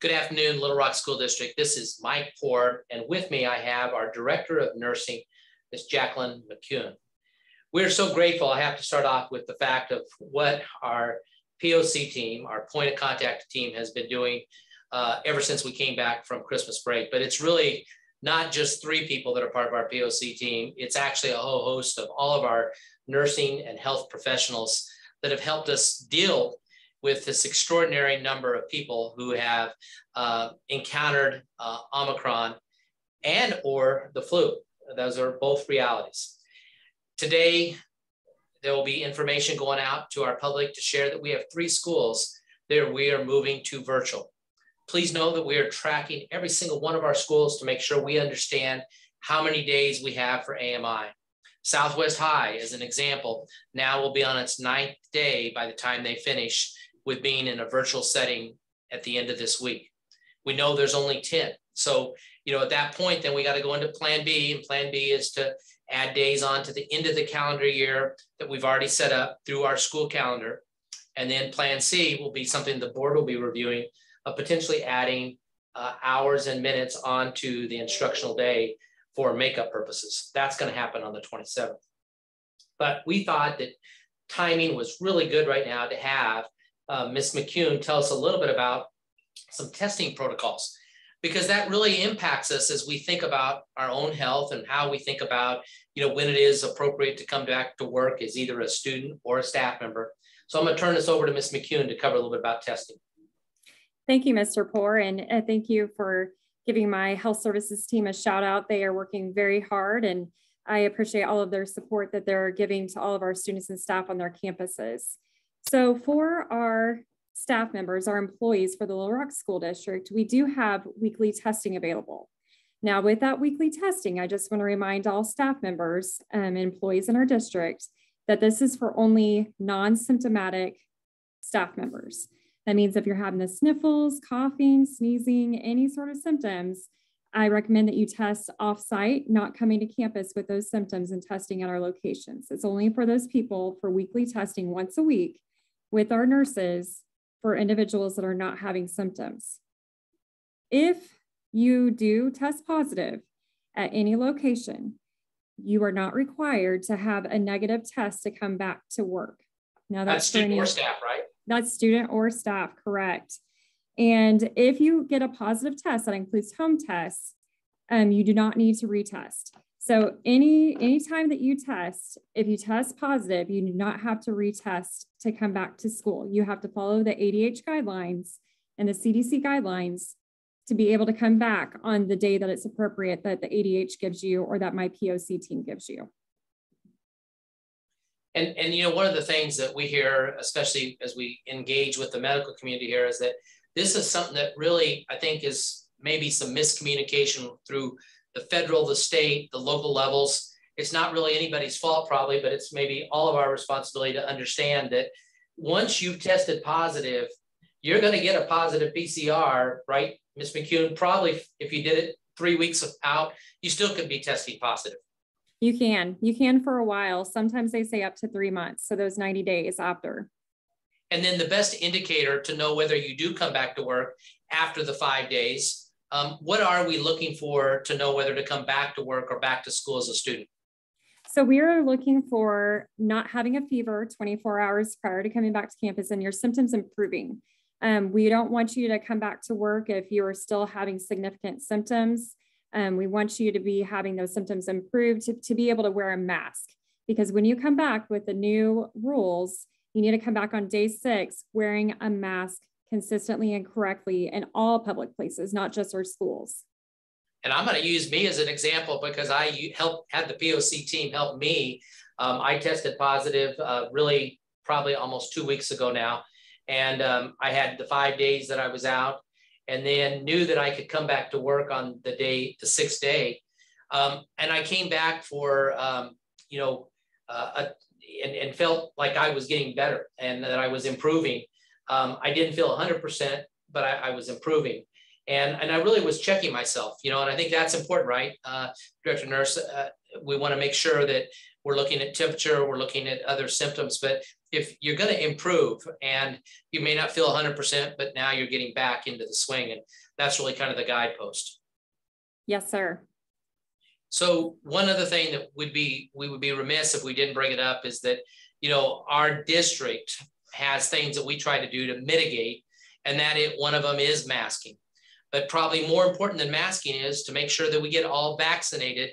Good afternoon, Little Rock School District. This is Mike Poore, and with me I have our Director of Nursing, Ms. Jacqueline McEuen. We're so grateful. I have to start off with the fact of what our POC team, our point of contact team, has been doing ever since we came back from Christmas break. But it's really not just 3 people that are part of our POC team. It's actually a whole host of all of our nursing and health professionals that have helped us deal with this extraordinary number of people who have encountered Omicron and or the flu. Those are both realities. Today, there will be information going out to our public to share that we have 3 schools that we are moving to virtual. Please know that we are tracking every single one of our schools to make sure we understand how many days we have for AMI. Southwest High, as an example, now will be on its 9th day by the time they finish with being in a virtual setting at the end of this week. We know there's only 10. So, at that point, then we got to go into Plan B, and Plan B is to add days on to the end of the calendar year that we've already set up through our school calendar. And then Plan C will be something the board will be reviewing, of potentially adding hours and minutes onto the instructional day for makeup purposes. That's going to happen on the 27th. But we thought that timing was really good right now to have Ms. McEuen tell us a little bit about some testing protocols, because that really impacts us as we think about our own health and how we think about, when it is appropriate to come back to work as either a student or a staff member. So I'm going to turn this over to Ms. McEuen to cover a little bit about testing. Thank you, Mr. Poore, and thank you for giving my health services team a shout out. They are working very hard, and I appreciate all of their support that they're giving to all of our students and staff on their campuses. So for our staff members, our employees for the Little Rock School District, we do have weekly testing available. Now with that weekly testing, I just want to remind all staff members and employees in our district that this is for only non-symptomatic staff members. That means if you're having the sniffles, coughing, sneezing, any sort of symptoms, I recommend that you test off-site, not coming to campus with those symptoms and testing at our locations. It's only for those people for weekly testing once a week with our nurses for individuals that are not having symptoms. If you do test positive at any location, you are not required to have a negative test to come back to work. Now that's student or staff, right? That's student or staff, correct. And if you get a positive test that includes home tests, you do not need to retest. So any time that you test, if you test positive, you do not have to retest to come back to school. You have to follow the ADH guidelines and the CDC guidelines to be able to come back on the day that it's appropriate that the ADH gives you or that my POC team gives you. And one of the things that we hear, especially as we engage with the medical community here, is that this is something that really, I think, is maybe some miscommunication through the federal, the state, the local levels. It's not really anybody's fault probably, but it's maybe all of our responsibility to understand that once you've tested positive, you're going to get a positive PCR, right, Ms. McEuen? Probably if you did it 3 weeks out, you still could be testing positive. You can for a while. Sometimes they say up to 3 months. So those 90 days after. And then the best indicator to know whether you do come back to work after the 5 days, what are we looking for to know whether to come back to work or back to school as a student? So we are looking for not having a fever 24 hours prior to coming back to campus and your symptoms improving. We don't want you to come back to work if you are still having significant symptoms. We want you to be having those symptoms improved to be able to wear a mask, because when you come back with the new rules, you need to come back on day 6 wearing a mask consistently and correctly in all public places, not just our schools. And I'm going to use me as an example because I had the POC team help me. I tested positive really probably almost 2 weeks ago now. And I had the 5 days that I was out, and then knew that I could come back to work on the 6th day. And I came back for, and felt like I was getting better and that I was improving. I didn't feel 100%, but I was improving. And I really was checking myself, and I think that's important, right? Director Nurse, we want to make sure that we're looking at temperature, we're looking at other symptoms, but if you're going to improve, and you may not feel 100%, but now you're getting back into the swing, and that's really kind of the guidepost. Yes, sir. So one other thing that we would be remiss if we didn't bring it up is that, you know, our district has things that we try to do to mitigate, and one of them is masking. But probably more important than masking is to make sure that we get all vaccinated,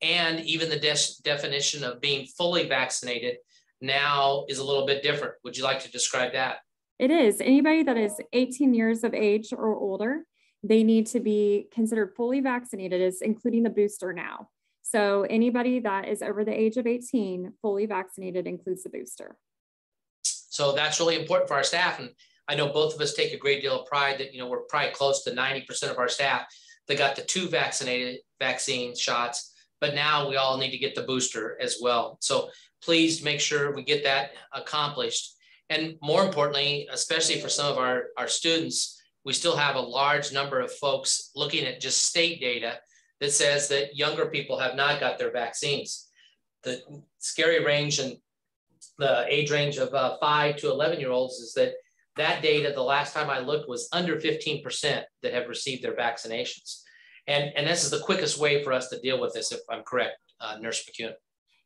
and even the definition of being fully vaccinated now is a little bit different. Would you like to describe that? It is. Anybody that is 18 years of age or older, they need to be considered fully vaccinated, as including the booster now. So anybody that is over the age of 18, fully vaccinated, includes the booster. So that's really important for our staff. And I know both of us take a great deal of pride that, you know, we're probably close to 90% of our staff that got the 2 vaccine shots, but now we all need to get the booster as well. So please make sure we get that accomplished. And more importantly, especially for some of our students, we still have a large number of folks looking at just state data that says that younger people have not got their vaccines. The scary range and the age range of 5 to 11-year-olds is that data, the last time I looked, was under 15% that have received their vaccinations. And this is the quickest way for us to deal with this, if I'm correct, Nurse McEuen.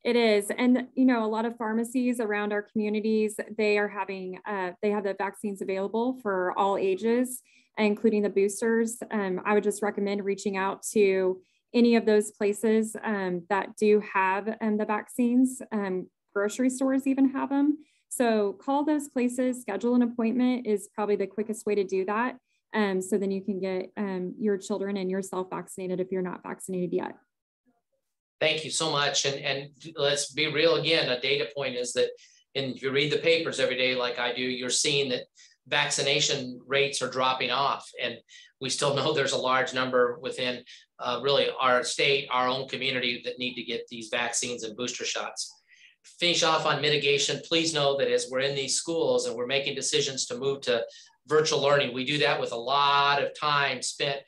It is. And, you know, a lot of pharmacies around our communities, they are having, they have the vaccines available for all ages, including the boosters. I would just recommend reaching out to any of those places that do have the vaccines. Grocery stores even have them. So call those places, schedule an appointment is probably the quickest way to do that. So then you can get your children and yourself vaccinated if you're not vaccinated yet. Thank you so much. And let's be real again, a data point is that, and if you read the papers every day like I do, you're seeing that vaccination rates are dropping off. And we still know there's a large number within really our state, our own community, that need to get these vaccines and booster shots. Finish off on mitigation. Please know that as we're in these schools and we're making decisions to move to virtual learning, we do that with a lot of time spent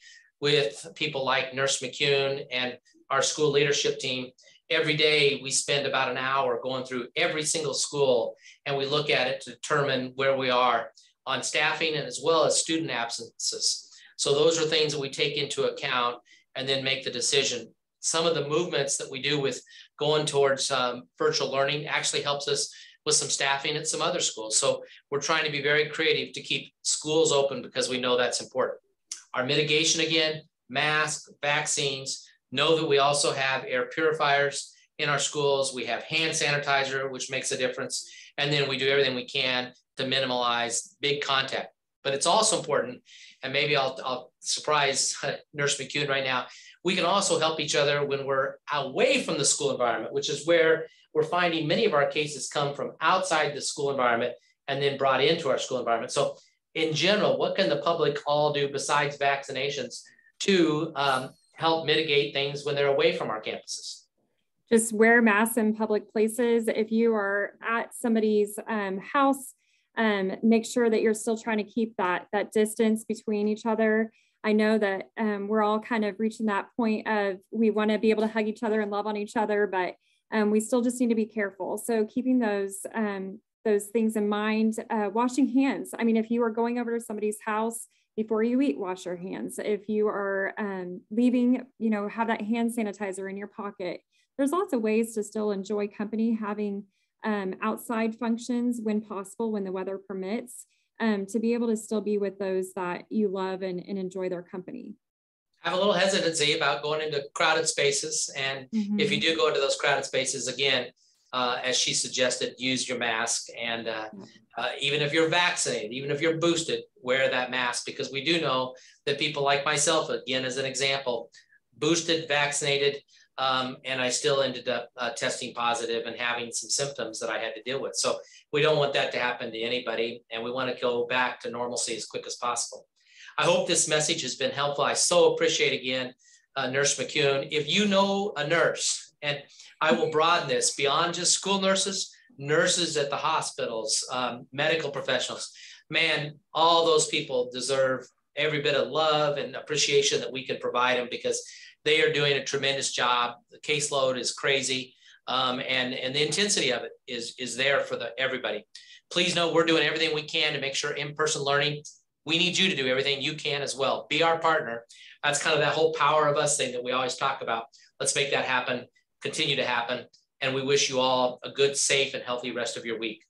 with people like Nurse McEuen and our school leadership team. Every day we spend about an hour going through every single school, and we look at it to determine where we are on staffing and as well as student absences. So those are things that we take into account and then make the decision. Some of the movements that we do with going towards virtual learning actually helps us with some staffing at some other schools. So we're trying to be very creative to keep schools open because we know that's important. Our mitigation, again, masks, vaccines. Know that we also have air purifiers in our schools. We have hand sanitizer, which makes a difference. And then we do everything we can to minimize big contact. But it's also important, and maybe I'll surprise Nurse McEuen right now, we can also help each other when we're away from the school environment, which is where we're finding many of our cases come from outside the school environment and then brought into our school environment. So in general, what can the public all do besides vaccinations to help mitigate things when they're away from our campuses? Just wear masks in public places. If you are at somebody's house, make sure that you're still trying to keep that distance between each other. I know that we're all kind of reaching that point of we want to be able to hug each other and love on each other, but we still just need to be careful. So keeping those things in mind, washing hands. I mean, if you are going over to somebody's house, before you eat, wash your hands. If you are leaving, you know, have that hand sanitizer in your pocket. There's lots of ways to still enjoy company, having outside functions when possible, when the weather permits, to be able to still be with those that you love and enjoy their company. Have a little hesitancy about going into crowded spaces. And if you do go into those crowded spaces, again, as she suggested, use your mask. And even if you're vaccinated, even if you're boosted, wear that mask, because we do know that people like myself, again, as an example, boosted, vaccinated, and I still ended up testing positive and having some symptoms that I had to deal with. So we don't want that to happen to anybody, and we want to go back to normalcy as quick as possible. I hope this message has been helpful. I so appreciate, again, Nurse McEuen. If you know a nurse, and I will broaden this beyond just school nurses, nurses at the hospitals, medical professionals, man, all those people deserve every bit of love and appreciation that we can provide them, because they are doing a tremendous job. The caseload is crazy. and the intensity of it is there for everybody. Please know we're doing everything we can to make sure in-person learning, we need you to do everything you can as well. Be our partner. That's kind of that whole power of us thing that we always talk about. Let's make that happen, continue to happen. And we wish you all a good, safe, and healthy rest of your week.